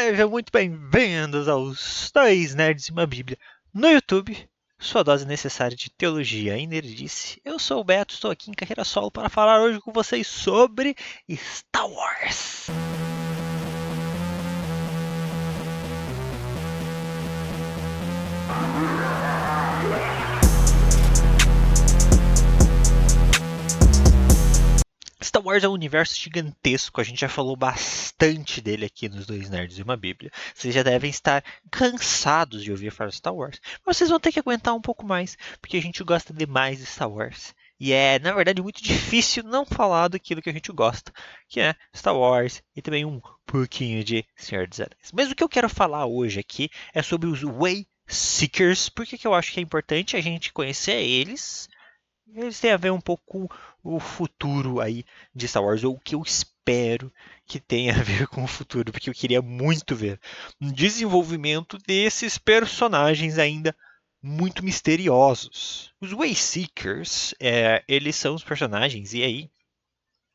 Sejam muito bem-vindos aos Dois Nerds e uma Bíblia no YouTube, sua dose necessária de teologia e nerdice. Eu sou o Beto, estou aqui em carreira solo para falar hoje com vocês sobre Star Wars. Star Wars é um universo gigantesco, a gente já falou bastante dele aqui nos Dois Nerds e uma Bíblia. Vocês já devem estar cansados de ouvir falar de Star Wars, mas vocês vão ter que aguentar um pouco mais, porque a gente gosta demais de Star Wars. E é, na verdade, muito difícil não falar daquilo que a gente gosta, que é Star Wars e também um pouquinho de Senhor dos Anéis. Mas o que eu quero falar hoje aqui é sobre os Wayseekers. Por que eu acho que é importante a gente conhecer eles? Eles têm a ver um pouco com o futuro aí de Star Wars, ou o que eu espero que tenha a ver com o futuro, porque eu queria muito ver um desenvolvimento desses personagens ainda muito misteriosos. Os Wayseekers, eles são os personagens, e aí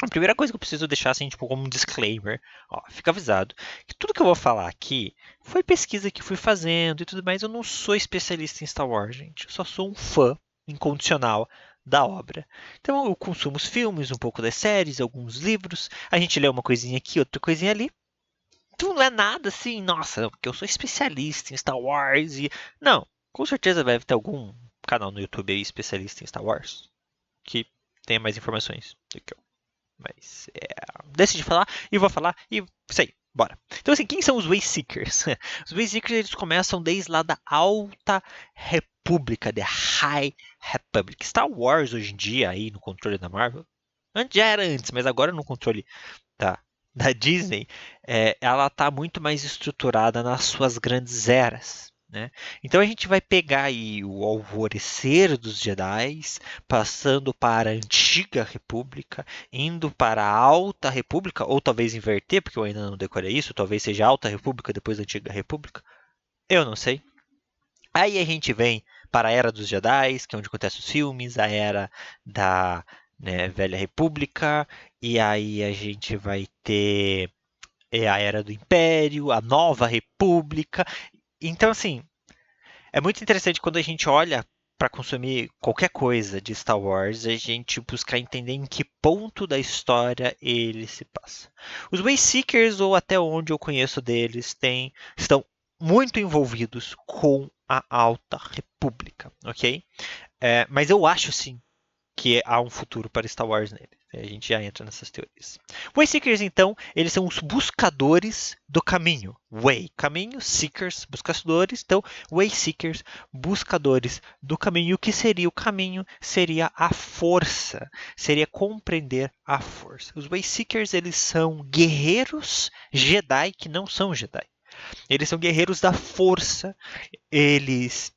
a primeira coisa que eu preciso deixar assim, tipo, como um disclaimer, ó, fica avisado, que tudo que eu vou falar aqui foi pesquisa que fui fazendo e tudo mais. Eu não sou especialista em Star Wars, gente. Eu só sou um fã incondicional da obra. Então eu consumo os filmes, um pouco das séries, alguns livros, a gente lê uma coisinha aqui, outra coisinha ali. Então não é nada assim, nossa, porque eu sou especialista em Star Wars e... Não, com certeza deve ter algum canal no YouTube aí especialista em Star Wars que tenha mais informações do que eu. Mas decidi falar e vou falar e isso aí, bora. Então assim, quem são os Wayseekers? Os Wayseekers eles começam desde lá da Alta República, The High Republic. Star Wars hoje em dia aí no controle da Marvel, antes já era antes, mas agora no controle da Disney, ela está muito mais estruturada nas suas grandes eras. Né? Então a gente vai pegar aí o alvorecer dos Jedi, passando para a Antiga República, indo para a Alta República, ou talvez inverter, porque eu ainda não decorei isso, talvez seja Alta República depois da Antiga República, eu não sei. Aí a gente vem para a Era dos Jedi, que é onde acontecem os filmes, a Era da Velha República, e aí a gente vai ter a Era do Império, a Nova República. Então, assim, é muito interessante quando a gente olha para consumir qualquer coisa de Star Wars, a gente buscar entender em que ponto da história ele se passa. Os Wayseekers, ou até onde eu conheço deles, estão muito envolvidos com a Alta República, ok? Mas eu acho sim que há um futuro para Star Wars nele. A gente já entra nessas teorias. Wayseekers, então, eles são os buscadores do caminho. Way, caminho, seekers, buscadores. Então, Wayseekers, buscadores do caminho. E o que seria o caminho? Seria a força. Seria compreender a força. Os Wayseekers, eles são guerreiros Jedi que não são Jedi. Eles são guerreiros da força. Eles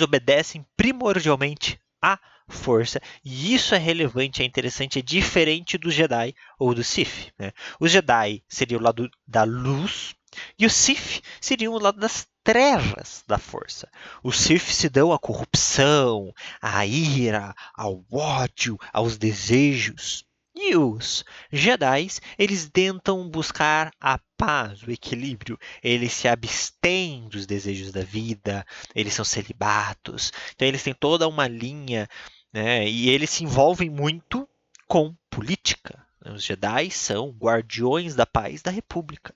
obedecem primordialmente à força. E isso é relevante, é interessante, é diferente do Jedi ou do Sith. Né? Os Jedi seriam o lado da luz e os Sith seriam o lado das trevas da força. Os Sith se dão à corrupção, à ira, ao ódio, aos desejos. E os Jedi, eles tentam buscar a paz, o equilíbrio. Eles se abstêm dos desejos da vida, eles são celibatos. Então eles têm toda uma linha, né? E eles se envolvem muito com política. Os Jedi são guardiões da paz da República.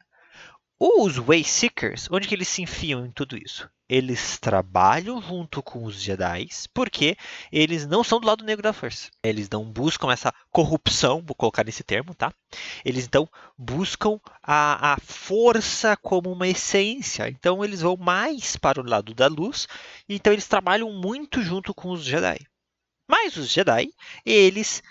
Os Wayseekers, onde que eles se enfiam em tudo isso? Eles trabalham junto com os Jedi, porque eles não são do lado negro da força. Eles não buscam essa corrupção, vou colocar nesse termo, tá? Eles então buscam a força como uma essência. Então eles vão mais para o lado da luz. Então eles trabalham muito junto com os Jedi. Mas os Jedi, eles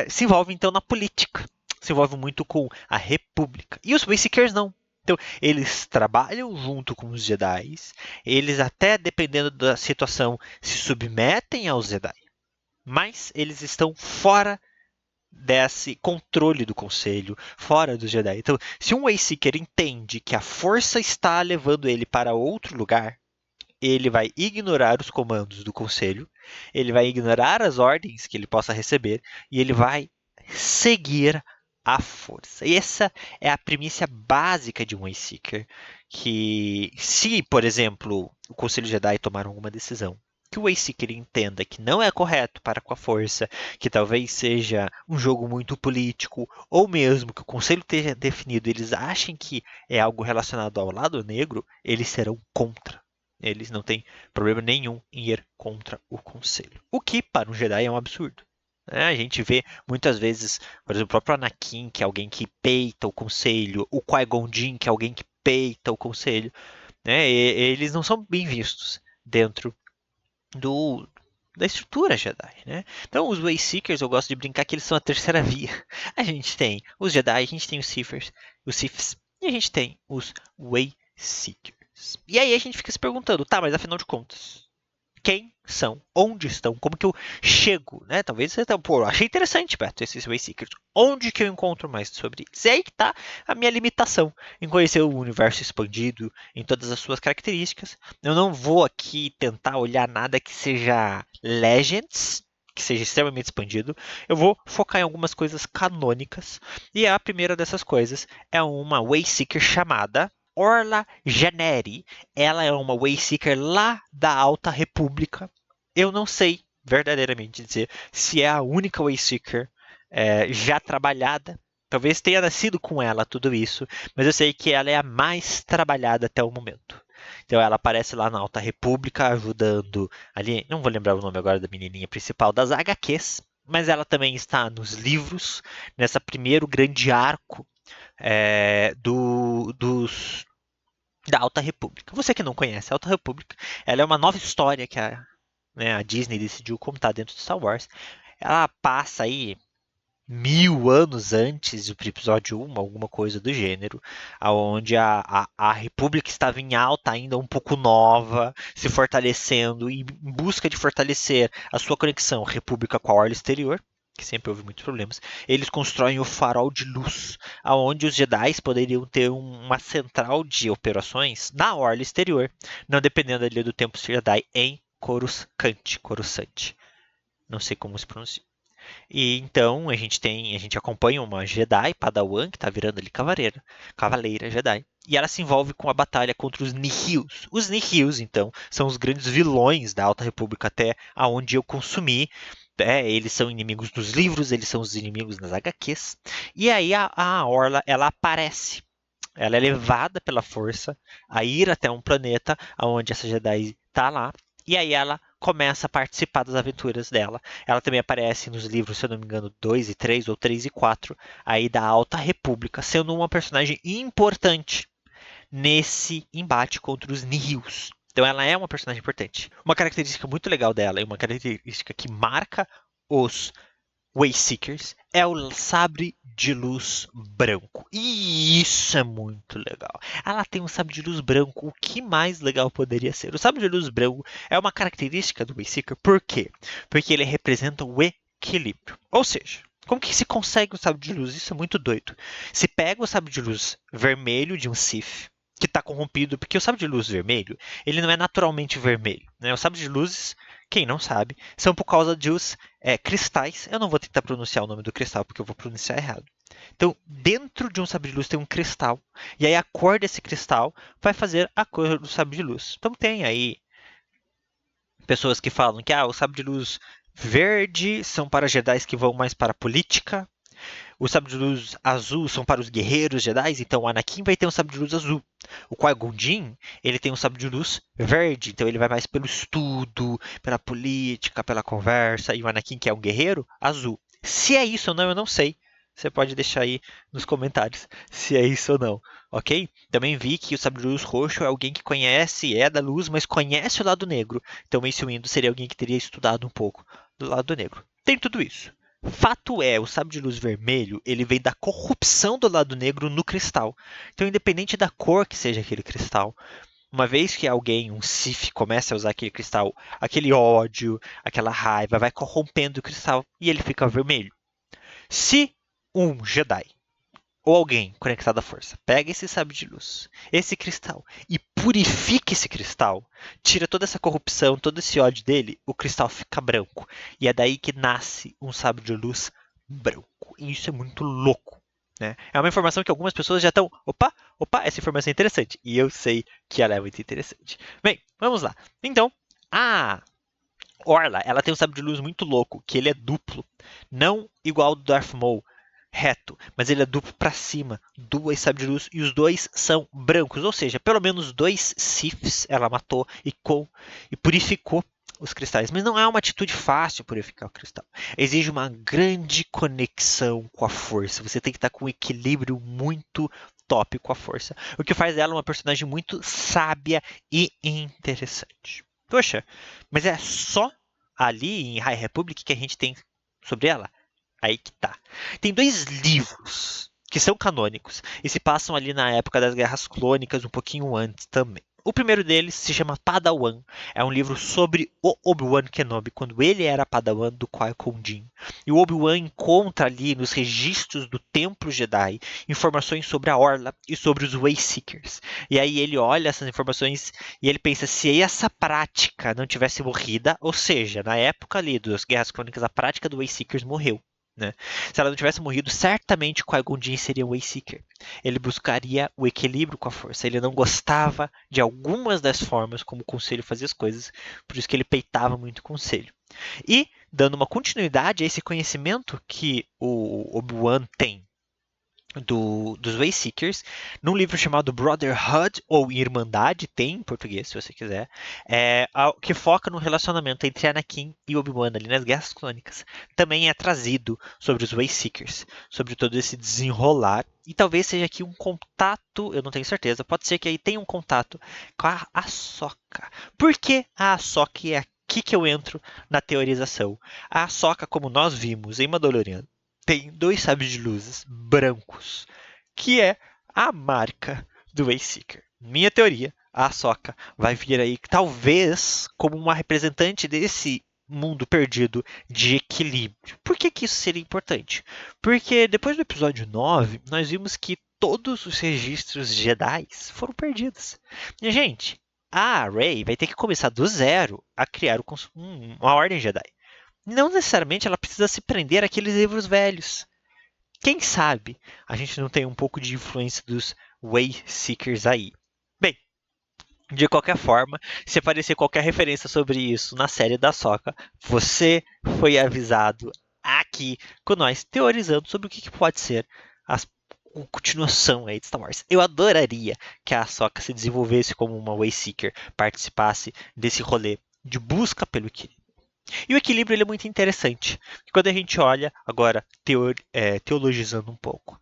se envolvem então na política. Se envolvem muito com a República. E os Wayseekers não. Então, eles trabalham junto com os Jedi, eles até, dependendo da situação, se submetem aos Jedi, mas eles estão fora desse controle do Conselho, fora dos Jedi. Então, se um Wayseeker entende que a força está levando ele para outro lugar, ele vai ignorar os comandos do Conselho, ele vai ignorar as ordens que ele possa receber, e ele vai seguir a força. E essa é a premissa básica de um Wayseeker, que se, por exemplo, o Conselho Jedi tomar alguma decisão que o Wayseeker entenda que não é correto para com a força, que talvez seja um jogo muito político, ou mesmo que o Conselho esteja definido, eles achem que é algo relacionado ao lado negro, eles serão contra. Eles não têm problema nenhum em ir contra o Conselho. O que, para um Jedi, é um absurdo. A gente vê muitas vezes, por exemplo, o próprio Anakin, que é alguém que peita o conselho, o Qui-Gon Jinn, que é alguém que peita o conselho, né? Eles não são bem vistos dentro do, da estrutura Jedi, né? Então, os Wayseekers, eu gosto de brincar que eles são a terceira via. A gente tem os Jedi, a gente tem os Siths, e a gente tem os Wayseekers. E aí a gente fica se perguntando, tá, mas afinal de contas, quem são, onde estão, como que eu chego, né? Talvez você tá, pô, eu achei interessante, Beto, esses Wayseekers. Onde que eu encontro mais sobre eles? E aí que tá a minha limitação em conhecer o universo expandido em todas as suas características. Eu não vou aqui tentar olhar nada que seja Legends, que seja extremamente expandido. Eu vou focar em algumas coisas canônicas. E a primeira dessas coisas é uma Wayseeker chamada Orla Janeri. Ela é uma Wayseeker lá da Alta República. Eu não sei verdadeiramente dizer se é a única Wayseeker já trabalhada. Talvez tenha nascido com ela tudo isso, mas eu sei que ela é a mais trabalhada até o momento. Então ela aparece lá na Alta República ajudando ali, não vou lembrar o nome agora da menininha principal das HQs, mas ela também está nos livros, nessa primeiro grande arco da Alta República. Você que não conhece a Alta República, ela é uma nova história que a Disney decidiu contar dentro de Star Wars. Ela passa aí 1000 anos antes do episódio 1, alguma coisa do gênero, onde a República estava em alta, ainda um pouco nova, se fortalecendo, e em busca de fortalecer a sua conexão República com a orla exterior, que sempre houve muitos problemas, eles constroem o Farol de Luz, aonde os Jedi poderiam ter uma central de operações na orla exterior, não dependendo ali do tempo Jedi em Coruscant. Não sei como se pronuncia. E então a gente acompanha uma Jedi Padawan que está virando ali cavaleira Jedi. E ela se envolve com a batalha contra os Nihils. Os Nihils, então, são os grandes vilões da Alta República até aonde eu consumi. Eles são inimigos nos livros, eles são os inimigos nas HQs. E aí a Orla, ela aparece. Ela é levada pela força a ir até um planeta onde essa Jedi está lá. E aí ela começa a participar das aventuras dela. Ela também aparece nos livros, se eu não me engano, 2 e 3 ou 3 e 4, aí da Alta República, sendo uma personagem importante nesse embate contra os Nihils. Então ela é uma personagem importante. Uma característica muito legal dela e uma característica que marca os Wayseekers é o sabre de luz branco. E isso é muito legal. Ela tem um sabre de luz branco. O que mais legal poderia ser? O sabre de luz branco é uma característica do Wayseeker. Por quê? Porque ele representa o equilíbrio. Ou seja, como que se consegue o sabre de luz? Isso é muito doido. Se pega o sabre de luz vermelho de um Sith, que está corrompido, porque o sabre de luz vermelho, ele não é naturalmente vermelho. Né? O sabre de luzes, quem não sabe, são por causa dos cristais. Eu não vou tentar pronunciar o nome do cristal, porque eu vou pronunciar errado. Então, dentro de um sabre de luz tem um cristal, e aí a cor desse cristal vai fazer a cor do sabre de luz. Então tem aí pessoas que falam que o sabre de luz verde são para Jedi que vão mais para a política, o sabre de luz azul são para os guerreiros Jedi, então o Anakin vai ter um sabre de luz azul. O Qui-Gon Jinn, ele tem um sabre de luz verde, então ele vai mais pelo estudo, pela política, pela conversa, e o Anakin, que é um guerreiro, azul. Se é isso ou não, eu não sei. Você pode deixar aí nos comentários se é isso ou não, ok? Também vi que o sabre de luz roxo é alguém que conhece, é da luz, mas conhece o lado negro. Então, Mace Windu seria alguém que teria estudado um pouco do lado negro. Tem tudo isso. Fato é, o sabre de luz vermelho, ele vem da corrupção do lado negro no cristal. Então, independente da cor que seja aquele cristal, uma vez que alguém, um Sith, começa a usar aquele cristal, aquele ódio, aquela raiva, vai corrompendo o cristal e ele fica vermelho. Se um Jedi ou alguém conectado à força pega esse sabre de luz, esse cristal, e purifica esse cristal, tira toda essa corrupção, todo esse ódio dele, o cristal fica branco. E é daí que nasce um sabre de luz branco. E isso é muito louco. né? É uma informação que algumas pessoas já estão, opa, essa informação é interessante. E eu sei que ela é muito interessante. Bem, vamos lá. Então, a Orla, ela tem um sabre de luz muito louco, que ele é duplo. Não igual ao do Darth Maul, reto, mas ele é duplo para cima, duas sabres de luz, e os dois são brancos, ou seja, pelo menos dois Siths ela matou e purificou os cristais. Mas não é uma atitude fácil purificar o cristal. Exige uma grande conexão com a força. Você tem que estar com um equilíbrio muito top com a força. O que faz dela uma personagem muito sábia e interessante. Poxa, mas é só ali em High Republic que a gente tem sobre ela? Aí que tá. Tem dois livros que são canônicos e se passam ali na época das Guerras Clônicas, um pouquinho antes também. O primeiro deles se chama Padawan. É um livro sobre o Obi-Wan Kenobi, quando ele era Padawan do Qui-Gon Jinn. E o Obi-Wan encontra ali nos registros do Templo Jedi informações sobre a Orla e sobre os Wayseekers. E aí ele olha essas informações e ele pensa, se essa prática não tivesse morrida, ou seja, na época ali das Guerras Clônicas, a prática do Wayseekers morreu. Né? Se ela não tivesse morrido, certamente Qui-Gon Jinn seria um Wayseeker. Ele buscaria o equilíbrio com a força. Ele não gostava de algumas das formas como o Conselho fazia as coisas, por isso que ele peitava muito o Conselho. E, dando uma continuidade a esse conhecimento que o Obi-Wan tem dos Wayseekers, num livro chamado Brotherhood, ou Irmandade, tem em português, se você quiser, que foca no relacionamento entre Anakin e Obi-Wan ali nas Guerras Clônicas. Também é trazido sobre os Wayseekers, sobre todo esse desenrolar, e talvez seja aqui um contato, eu não tenho certeza, pode ser que aí tenha um contato com a Ahsoka. Por que a Ahsoka é aqui que eu entro na teorização? A Ahsoka, como nós vimos em Mandalorian, tem dois sabres de luzes brancos, que é a marca do Wayseeker. Minha teoria, a Ahsoka vai vir aí, talvez, como uma representante desse mundo perdido de equilíbrio. Por que, que isso seria importante? Porque depois do episódio 9, nós vimos que todos os registros Jedi foram perdidos. E, gente, a Rey vai ter que começar do zero a criar uma ordem Jedi. Não necessariamente ela precisa se prender àqueles livros velhos. Quem sabe a gente não tem um pouco de influência dos Wayseekers aí. Bem, de qualquer forma, se aparecer qualquer referência sobre isso na série da Ahsoka, você foi avisado aqui com nós, teorizando sobre o que pode ser a continuação aí de Star Wars. Eu adoraria que a Ahsoka se desenvolvesse como uma Wayseeker, participasse desse rolê de busca pelo equilíbrio. E o equilíbrio ele é muito interessante. Quando a gente olha, agora teologizando um pouco,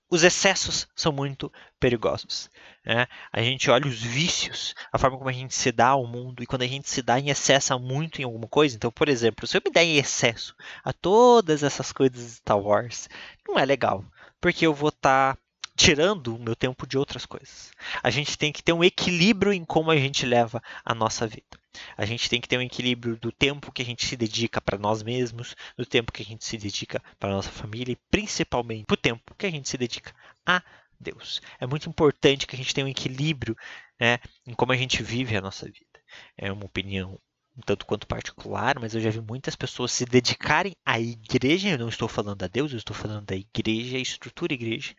os excessos são muito perigosos. Né? A gente olha os vícios, a forma como a gente se dá ao mundo, e quando a gente se dá em excesso muito em alguma coisa, então, por exemplo, se eu me der em excesso a todas essas coisas de Star Wars, não é legal, porque eu vou estar tirando o meu tempo de outras coisas. A gente tem que ter um equilíbrio em como a gente leva a nossa vida. A gente tem que ter um equilíbrio do tempo que a gente se dedica para nós mesmos, do tempo que a gente se dedica para nossa família e principalmente do tempo que a gente se dedica a Deus. É muito importante que a gente tenha um equilíbrio, né, em como a gente vive a nossa vida. É uma opinião um tanto quanto particular, mas eu já vi muitas pessoas se dedicarem à igreja, eu não estou falando a Deus, eu estou falando da igreja, a estrutura igreja,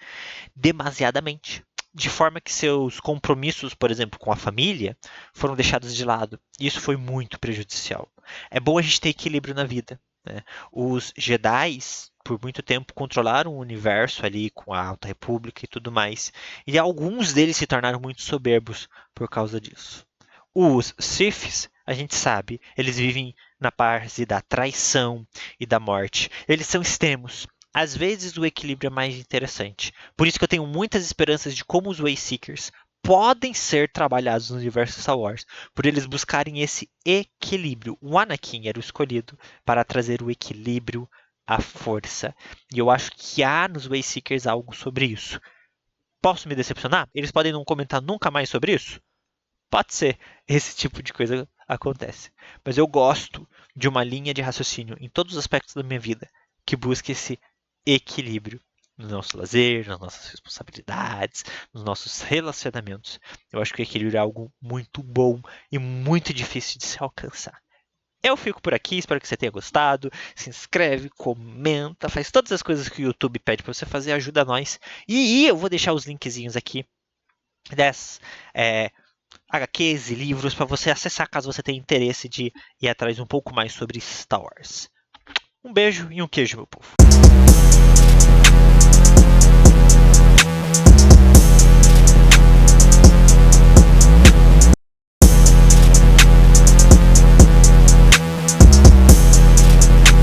demasiadamente. De forma que seus compromissos, por exemplo, com a família, foram deixados de lado. E isso foi muito prejudicial. É bom a gente ter equilíbrio na vida. Né? Os Jedi, por muito tempo, controlaram o universo ali com a Alta República e tudo mais. E alguns deles se tornaram muito soberbos por causa disso. Os Siths, a gente sabe, eles vivem na base da traição e da morte. Eles são extremos. Às vezes o equilíbrio é mais interessante. Por isso que eu tenho muitas esperanças de como os Wayseekers podem ser trabalhados no universo Star Wars, por eles buscarem esse equilíbrio. O Anakin era o escolhido para trazer o equilíbrio à força. E eu acho que há nos Wayseekers algo sobre isso. Posso me decepcionar? Eles podem não comentar nunca mais sobre isso? Pode ser. Esse tipo de coisa acontece. Mas eu gosto de uma linha de raciocínio em todos os aspectos da minha vida que busque esse equilíbrio no nosso lazer, nas nossas responsabilidades, nos nossos relacionamentos. Eu acho que o equilíbrio é algo muito bom e muito difícil de se alcançar. Eu fico por aqui, espero que você tenha gostado. Se inscreve, comenta, faz todas as coisas que o YouTube pede para você fazer, ajuda nós. E eu vou deixar os linkzinhos aqui das HQs e livros para você acessar caso você tenha interesse de ir atrás um pouco mais sobre Star Wars. Um beijo e um queijo, meu povo.